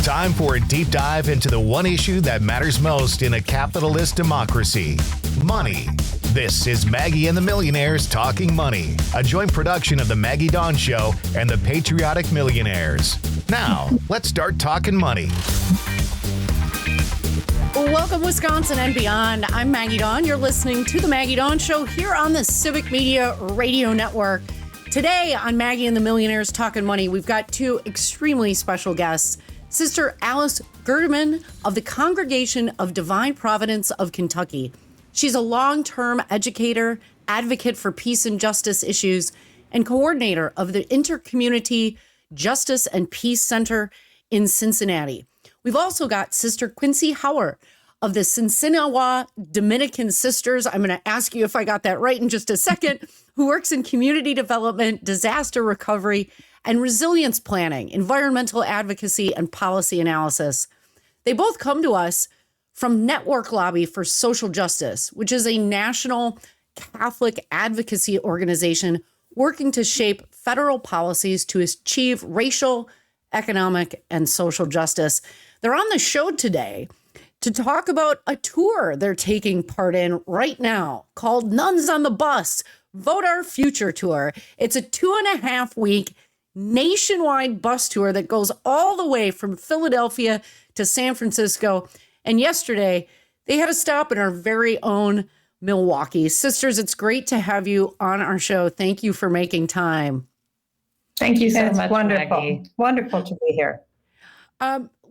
Time for a deep dive into the one issue that matters most in a capitalist democracy: money. This is Maggie and the Millionaires Talking Money, a joint production of The Maggie Dawn Show and The Patriotic Millionaires. Now, let's start talking money. Welcome, Wisconsin and beyond. I'm Maggie Dawn. You're listening to The Maggie Dawn Show here on the Civic Media Radio Network. Today on Maggie and the Millionaires Talking Money, we've got two extremely special guests. Sister Alice Gerdeman of the Congregation of Divine Providence of Kentucky. She's a long-term educator, advocate for peace and justice issues, and coordinator of the Intercommunity Justice and Peace Center in Cincinnati. We've also got Sister Quincy Howard of the Sinsinawa Dominican Sisters. I'm going to ask you if I got that right in just a second, who works in community development, disaster recovery, and resilience planning, environmental advocacy, and policy analysis. They both come to us from Network Lobby for Social Justice, which is a national Catholic advocacy organization working to shape federal policies to achieve racial, economic, and social justice. They're on the show today to talk about a tour they're taking part in right now called Nuns on the Bus, Vote Our Future Tour. It's a 2.5-week nationwide bus tour that goes all the way from Philadelphia to San Francisco. And yesterday, they had a stop in our very own Milwaukee. Sisters, it's great to have you on our show. Thank you for making time. Thank you so much, wonderful. Maggie. Wonderful to be here.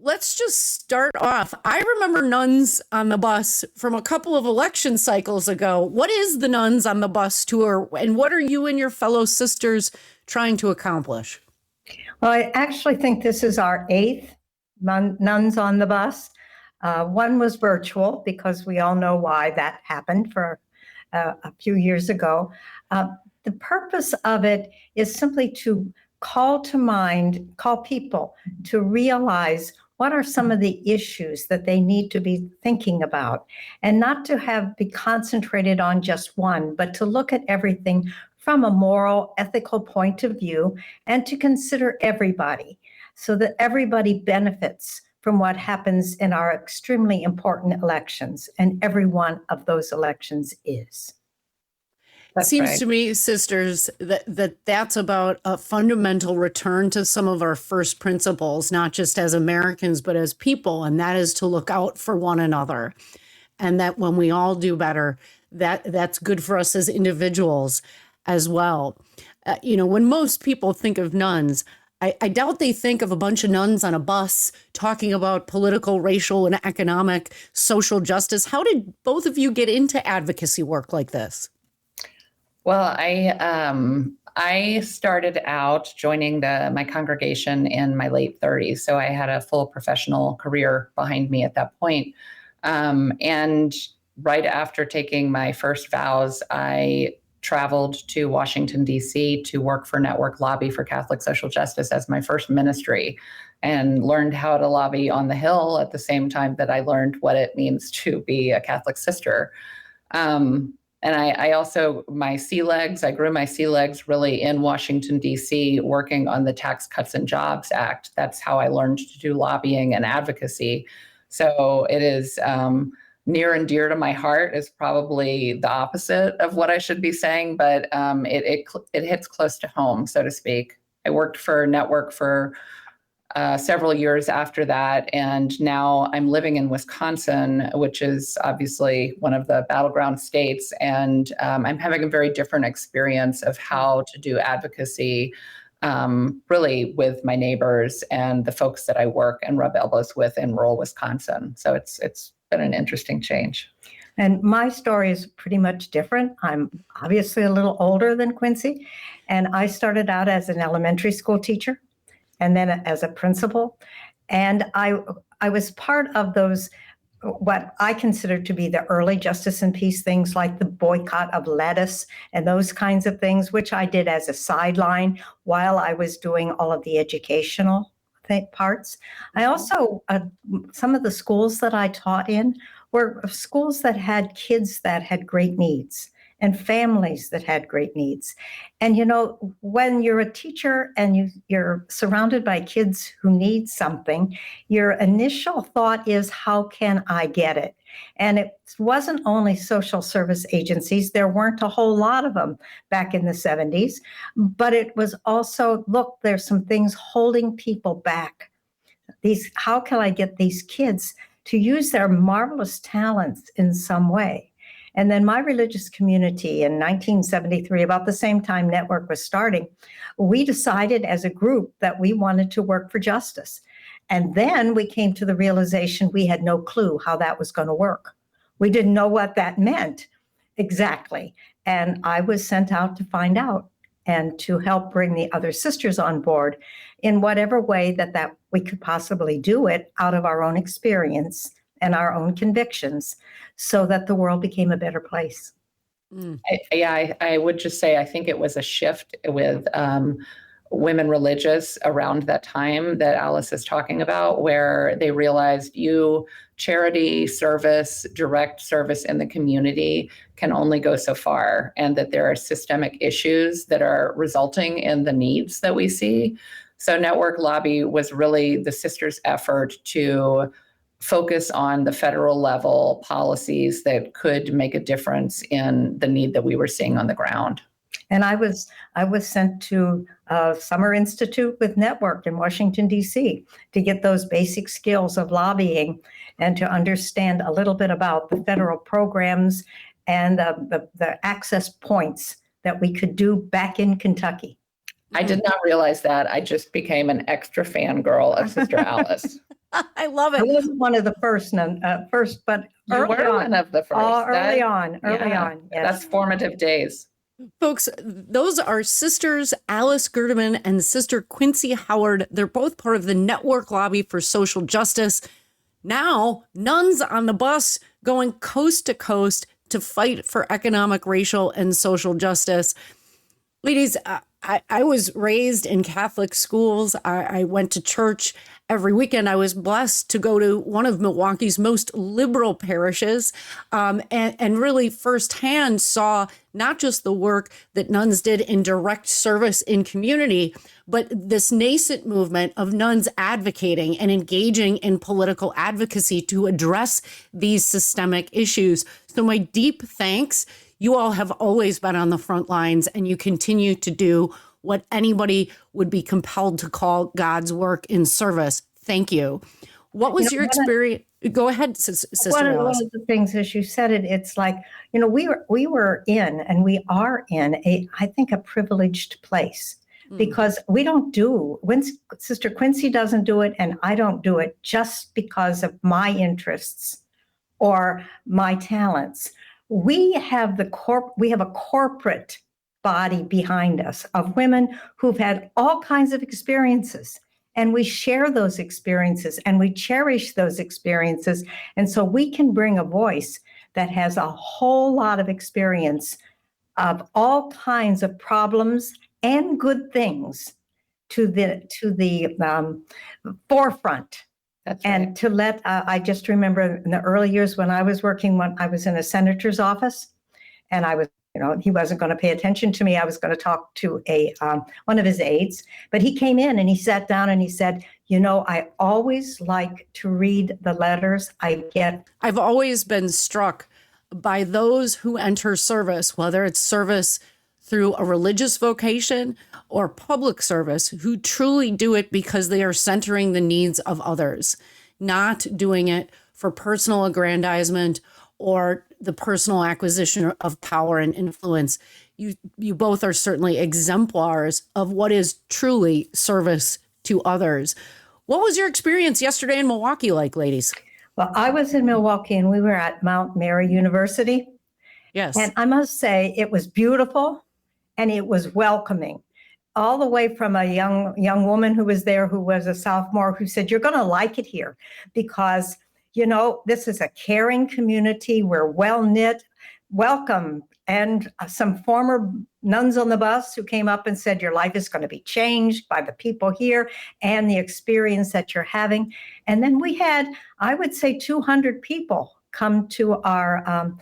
Let's just start off. I remember Nuns on the Bus from a couple of election cycles ago. What is the Nuns on the Bus tour, and what are you and your fellow sisters trying to accomplish? Well, I actually think this is our 8th Nuns on the Bus. One was virtual because we all know why that happened for a few years ago. The purpose of it is simply to call people to realize what are some of the issues that they need to be thinking about, and not to be concentrated on just one, but to look at everything from a moral, ethical point of view, and to consider everybody so that everybody benefits from what happens in our extremely important elections, and every one of those elections is. It seems to me, sisters, that's about a fundamental return to some of our first principles, not just as Americans, but as people, and that is to look out for one another. And that when we all do better, that's good for us as individuals as well. When most people think of nuns, I doubt they think of a bunch of nuns on a bus talking about political, racial, and economic, social justice. How did both of you get into advocacy work like this? Well, I started out joining my congregation in my late 30s, so I had a full professional career behind me at that point. And right after taking my first vows, I traveled to Washington, D.C. to work for Network Lobby for Catholic Social Justice as my first ministry, and learned how to lobby on the Hill at the same time that I learned what it means to be a Catholic sister. And I also, I grew my sea legs really in Washington, D.C., working on the Tax Cuts and Jobs Act. That's how I learned to do lobbying and advocacy. So it is near and dear to my heart, is probably the opposite of what I should be saying, but it hits close to home, so to speak. I worked for Network for several years after that, and now I'm living in Wisconsin, which is obviously one of the battleground states, and I'm having a very different experience of how to do advocacy, really with my neighbors and the folks that I work and rub elbows with in rural Wisconsin. So it's been an interesting change. And my story is pretty much different. I'm obviously a little older than Quincy, and I started out as an elementary school teacher, and then as a principal. And I was part of those, what I consider to be the early justice and peace things, like the boycott of lettuce and those kinds of things, which I did as a sideline while I was doing all of the educational parts. I also, some of the schools that I taught in were schools that had kids that had great needs. and families that had great needs. And, when you're a teacher and you're surrounded by kids who need something, your initial thought is, how can I get it? And it wasn't only social service agencies. There weren't a whole lot of them back in the 70s, but it was also, look, there's some things holding people back. How can I get these kids to use their marvelous talents in some way? And then my religious community in 1973, about the same time Network was starting, we decided as a group that we wanted to work for justice. And then we came to the realization we had no clue how that was going to work. We didn't know what that meant exactly. And I was sent out to find out and to help bring the other sisters on board in whatever way that we could possibly do it out of our own experience and our own convictions, so that the world became a better place. I would just say, I think it was a shift with women religious around that time that Alice is talking about, where they realized charity service, direct service in the community can only go so far, and that there are systemic issues that are resulting in the needs that we see. So Network Lobby was really the sisters' effort to focus on the federal level policies that could make a difference in the need that we were seeing on the ground. And I was sent to a summer institute with Network in Washington, D.C. to get those basic skills of lobbying and to understand a little bit about the federal programs and the access points that we could do back in Kentucky. I did not realize that. I just became an extra fangirl of Sister Alice. I love it. I wasn't one of the first, but you were one of the first. Early on. Yes. That's formative days. Folks, those are Sisters Alice Gerdeman and Sister Quincy Howard. They're both part of the Network Lobby for Social Justice. Now, Nuns on the bus going coast to coast to fight for economic, racial, and social justice. Ladies, I was raised in Catholic schools. I went to church every weekend. I was blessed to go to one of Milwaukee's most liberal parishes, and really firsthand saw not just the work that nuns did in direct service in community, but this nascent movement of nuns advocating and engaging in political advocacy to address these systemic issues. So my deep thanks. You all have always been on the front lines, and you continue to do what anybody would be compelled to call God's work in service. Thank you. What was your experience? Go ahead, Sister Alice. One of the things, as you said it, it's like, we were in, and we are in I think a privileged place, because we don't when Sister Quincy doesn't do it and I don't do it just because of my interests or my talents. We have a corporate body behind us of women who've had all kinds of experiences, and we share those experiences and we cherish those experiences. And so we can bring a voice that has a whole lot of experience of all kinds of problems and good things to the forefront. That's and right. to let, I just remember in the early years when I was working, when I was in a senator's office, and I was, he wasn't going to pay attention to me. I was going to talk to one of his aides, but he came in and he sat down and he said, I always like to read the letters I get. I've always been struck by those who enter service, whether it's service through a religious vocation or public service, who truly do it because they are centering the needs of others, not doing it for personal aggrandizement or the personal acquisition of power and influence. You both are certainly exemplars of what is truly service to others. What was your experience yesterday in Milwaukee like, ladies? Well, I was in Milwaukee and we were at Mount Mary University. Yes. And I must say it was beautiful and it was welcoming. All the way from a young woman who was there, who was a sophomore, who said, "You're going to like it here because, this is a caring community. We're well knit, welcome." And some former nuns on the bus who came up and said, "Your life is going to be changed by the people here and the experience that you're having." And then we had, I would say, 200 people come to our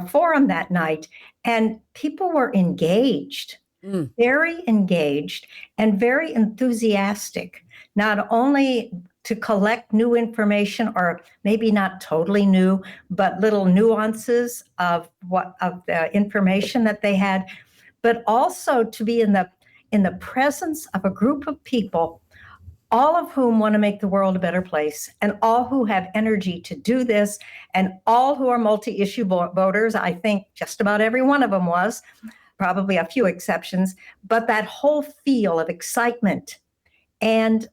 forum that night, and people were engaged, very engaged and very enthusiastic, not only to collect new information, or maybe not totally new, but little nuances of the information that they had, but also to be in the presence of a group of people, all of whom want to make the world a better place, and all who have energy to do this, and all who are multi-issue voters. I think just about every one of them was, probably a few exceptions, but that whole feel of excitement and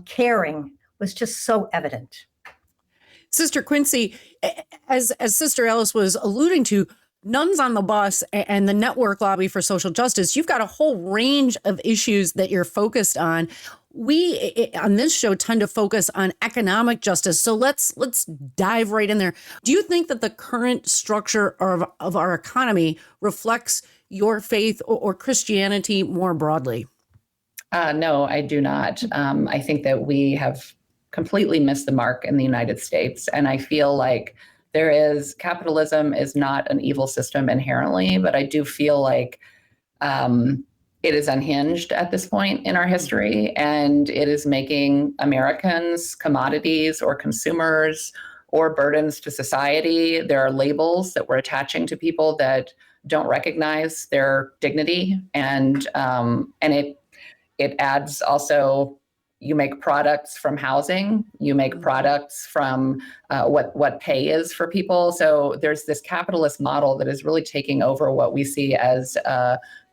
caring was just so evident. Sister Quincy, as Sister Alice was alluding to, Nuns on the Bus and the Network Lobby for Social Justice, you've got a whole range of issues that you're focused on. We, on this show, tend to focus on economic justice. So let's dive right in there. Do you think that the current structure of our economy reflects your faith or Christianity more broadly? No, I do not. I think that we have completely missed the mark in the United States. And I feel like capitalism is not an evil system inherently, but I do feel like it is unhinged at this point in our history, and it is making Americans commodities or consumers or burdens to society. There are labels that we're attaching to people that don't recognize their dignity, and it adds also. You make products from housing, you make products from what pay is for people. So there's this capitalist model that is really taking over what we see as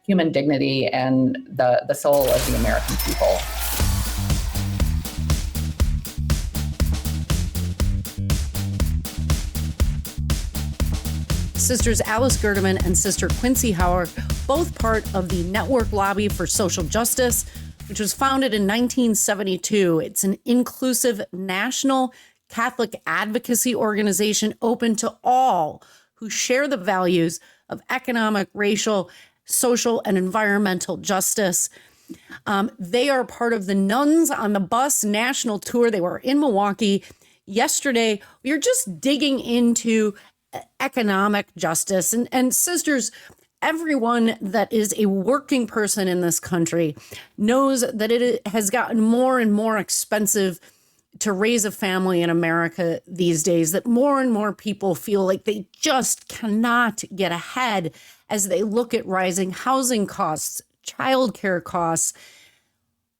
human dignity and the soul of the American people. Sisters Alice Gerdeman and Sister Quincy Howard, both part of the Network Lobby for Social Justice, which was founded in 1972. It's an inclusive national Catholic advocacy organization open to all who share the values of economic, racial, social, and environmental justice. They are part of the Nuns on the Bus national tour. They were in Milwaukee yesterday. We are just digging into economic justice. And sisters, everyone that is a working person in this country knows that it has gotten more and more expensive to raise a family in America these days, that more and more people feel like they just cannot get ahead as they look at rising housing costs, childcare costs.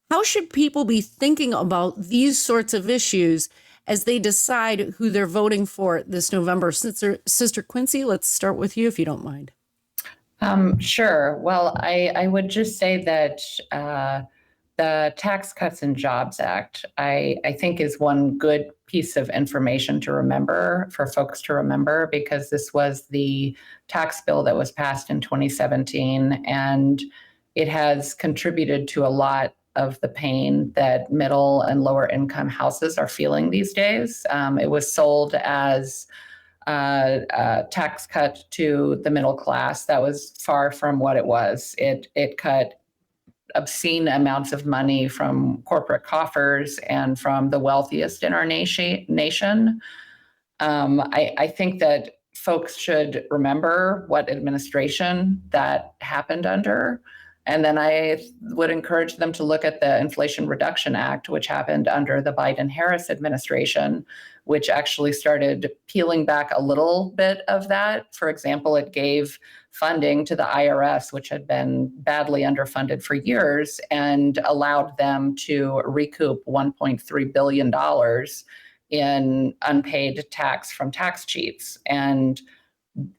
How should people be thinking about these sorts of issues as they decide who they're voting for this November? Sister Quincy, let's start with you if you don't mind. Sure. Well, I would just say that the Tax Cuts and Jobs Act, I think, is one good piece of information to remember, for folks to remember, because this was the tax bill that was passed in 2017, and it has contributed to a lot of the pain that middle and lower income houses are feeling these days. It was sold as a tax cut to the middle class. That was far from what it was. It cut obscene amounts of money from corporate coffers and from the wealthiest in our nation. I think that folks should remember what administration that happened under. And then I would encourage them to look at the Inflation Reduction Act, which happened under the Biden-Harris administration, which actually started peeling back a little bit of that. For example, it gave funding to the IRS, which had been badly underfunded for years, and allowed them to recoup $1.3 billion in unpaid tax from tax cheats. And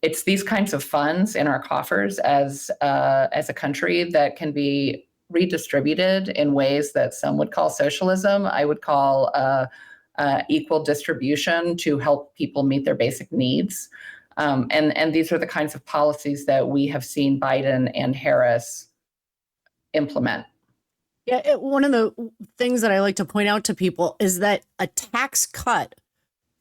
it's these kinds of funds in our coffers as a country that can be redistributed in ways that some would call socialism. I would call equal distribution to help people meet their basic needs. And these are the kinds of policies that we have seen Biden and Harris implement. Yeah, one of the things that I like to point out to people is that a tax cut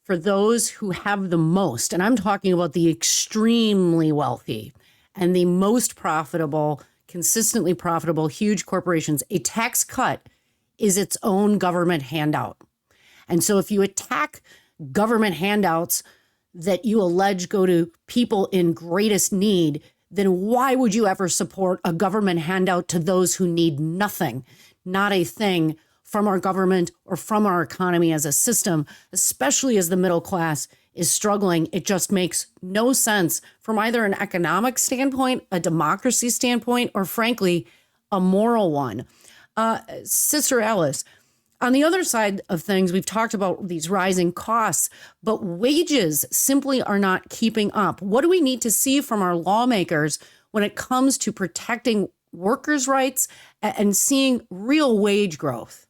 for those who have the most, and I'm talking about the extremely wealthy and the most profitable, consistently profitable, huge corporations, a tax cut is its own government handout. And so if you attack government handouts, that you allege go to people in greatest need, then why would you ever support a government handout to those who need nothing, not a thing from our government or from our economy as a system, especially as the middle class is struggling? It just makes no sense from either an economic standpoint, a democracy standpoint, or frankly, a moral one. Sister Alice, on the other side of things, we've talked about these rising costs, but wages simply are not keeping up. What do we need to see from our lawmakers when it comes to protecting workers' rights and seeing real wage growth?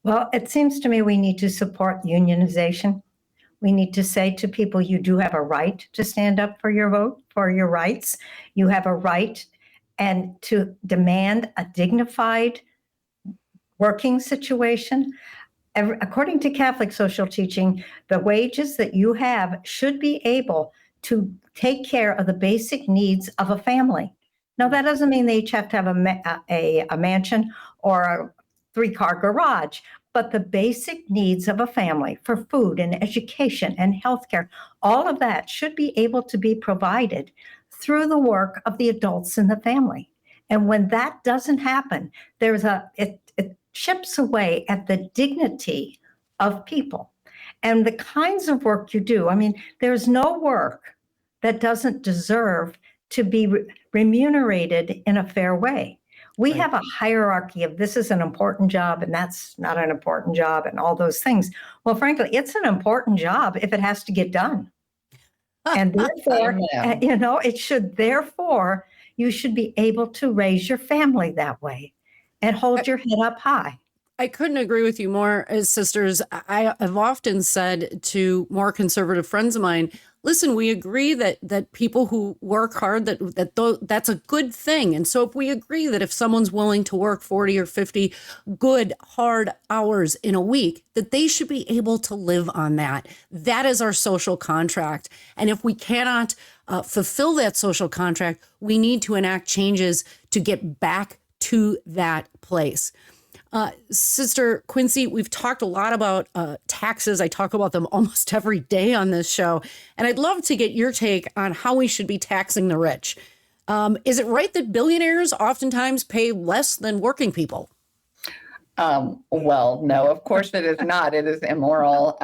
Well, it seems to me we need to support unionization. We need to say to people, you do have a right to stand up for your vote, for your rights. You have a right and to demand a dignified working situation. According to Catholic social teaching, the wages that you have should be able to take care of the basic needs of a family. Now, that doesn't mean they each have to have a mansion or a 3-car garage, but the basic needs of a family for food and education and healthcare, all of that should be able to be provided through the work of the adults in the family. And when that doesn't happen, it chips away at the dignity of people and the kinds of work you do. I mean, there's no work that doesn't deserve to be remunerated in a fair way. We have a hierarchy of this is an important job and that's not an important job and all those things. Well, frankly, it's an important job if it has to get done. And therefore, you should be able to raise your family that way and hold your head up high. I couldn't agree with you more, sisters. I have often said to more conservative friends of mine, listen, we agree that people who work hard, that's a good thing. And so if we agree that if someone's willing to work 40 or 50 good, hard hours in a week, that they should be able to live on that. That is our social contract. And if we cannot fulfill that social contract, we need to enact changes to get back to that place. Sister Quincy, we've talked a lot about taxes. I talk about them almost every day on this show. And I'd love to get your take on how we should be taxing the rich. Is it right that billionaires oftentimes pay less than working people? Well, no, of course it is not. It is immoral.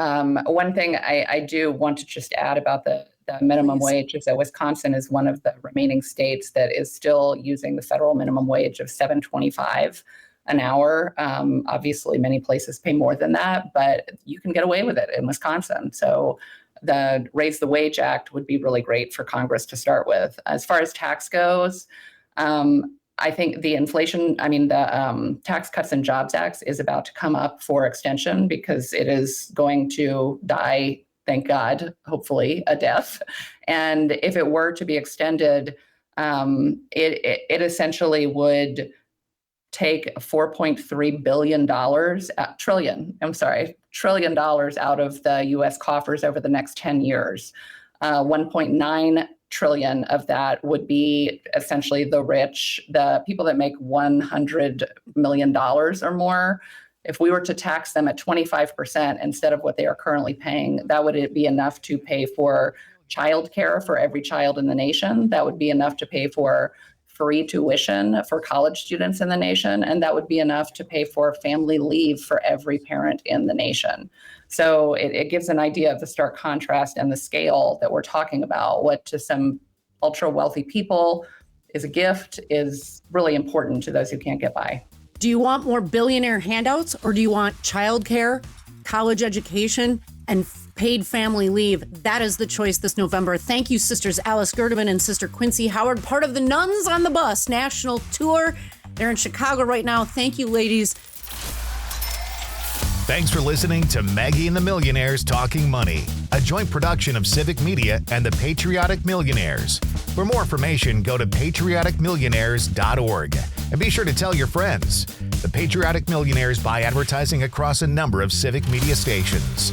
One thing I do want to just add about the minimum wage is that Wisconsin is one of the remaining states that is still using the federal minimum wage of $7.25 an hour. Obviously, many places pay more than that, but you can get away with it in Wisconsin. So the Raise the Wage Act would be really great for Congress to start with. As far as tax goes, I think the Tax Cuts and Jobs Act is about to come up for extension because it is going to die, thank God, hopefully a death. And if it were to be extended, it essentially would take $4.3 trillion out of the U.S. coffers over the next 10 years. 1.9 trillion of that would be essentially the rich, the people that make $100 million or more. If we were to tax them at 25% instead of what they are currently paying, that would be enough to pay for childcare for every child in the nation. That would be enough to pay for free tuition for college students in the nation, and that would be enough to pay for family leave for every parent in the nation. So it gives an idea of the stark contrast and the scale that we're talking about. What to some ultra wealthy people is a gift is really important to those who can't get by. Do you want more billionaire handouts, or do you want childcare, college education, and paid family leave? That is the choice this November. Thank you, Sisters Alice Gerdeman and Sister Quincy Howard, part of the Nuns on the Bus national tour. They're in Chicago right now. Thank you, ladies. Thanks for listening to Maggie and the Millionaires Talking Money, a joint production of Civic Media and the Patriotic Millionaires. For more information, go to patrioticmillionaires.org and be sure to tell your friends. The Patriotic Millionaires buy advertising across a number of Civic Media stations.